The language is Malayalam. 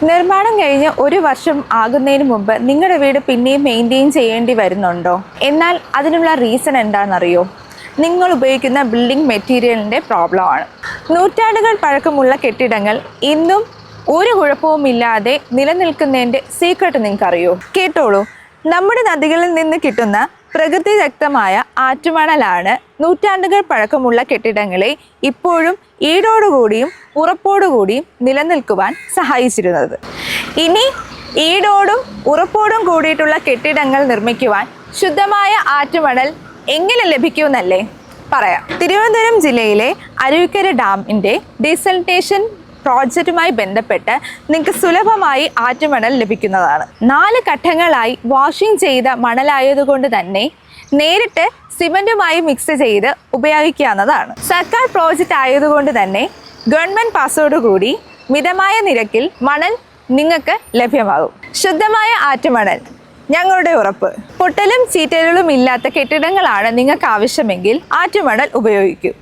നിർമ്മാണം കഴിഞ്ഞ് ഒരു വർഷം ആകുന്നതിന് മുമ്പ് നിങ്ങളുടെ വീട് പിന്നെയും മെയിൻറ്റെയിൻ ചെയ്യേണ്ടി വരുന്നുണ്ടോ? എന്നാൽ അതിനുള്ള റീസൺ എന്താണെന്നറിയോ? നിങ്ങൾ ഉപയോഗിക്കുന്ന ബിൽഡിംഗ് മെറ്റീരിയലിൻ്റെ പ്രോബ്ലമാണ്. നൂറ്റാണ്ടുകൾ പഴക്കമുള്ള കെട്ടിടങ്ങൾ ഇന്നും ഒരു കുഴപ്പവുമില്ലാതെ നിലനിൽക്കുന്നതിൻ്റെ സീക്രട്ട് നിങ്ങൾക്കറിയോ? കേട്ടോളൂ. നമ്മുടെ നദികളിൽ നിന്ന് കിട്ടുന്ന പ്രകൃതിദത്തമായ ആറ്റുമണലാണ് നൂറ്റാണ്ടുകൾ പഴക്കമുള്ള കെട്ടിടങ്ങളെ ഇപ്പോഴും ഈടോടുകൂടിയും ഉറപ്പോടുകൂടിയും നിലനിൽക്കുവാൻ സഹായിച്ചിരുന്നത്. ഇനി ഈടോടും ഉറപ്പോടും കൂടിയിട്ടുള്ള കെട്ടിടങ്ങൾ നിർമ്മിക്കുവാൻ ശുദ്ധമായ ആറ്റുമണൽ എങ്ങനെ ലഭിക്കുമെന്നല്ലേ പറയാം. തിരുവനന്തപുരം ജില്ലയിലെ അരുവിക്കര ഡാമിൻ്റെ ഡീസലിനേഷൻ പ്രോജക്റ്റുമായി ബന്ധപ്പെട്ട് നിങ്ങൾക്ക് സുലഭമായി ആറ്റുമണൽ ലഭിക്കുന്നതാണ്. 4 ഘട്ടങ്ങളായി വാഷിംഗ് ചെയ്ത മണലായതുകൊണ്ട് തന്നെ നേരിട്ട് സിമൻറ്റുമായി മിക്സ് ചെയ്ത് ഉപയോഗിക്കാവുന്നതാണ്. സർക്കാർ പ്രോജക്റ്റ് ആയതുകൊണ്ട് തന്നെ ഗവൺമെൻറ് പാസോടുകൂടി മിതമായ നിരക്കിൽ മണൽ നിങ്ങൾക്ക് ലഭ്യമാകും. ശുദ്ധമായ ആറ്റുമണൽ ഞങ്ങളുടെ ഉറപ്പ്. പൊട്ടലും ചീറ്റലുകളും ഇല്ലാത്ത കെട്ടിടങ്ങളാണ് നിങ്ങൾക്ക് ആവശ്യമെങ്കിൽ ആറ്റുമണൽ ഉപയോഗിക്കൂ.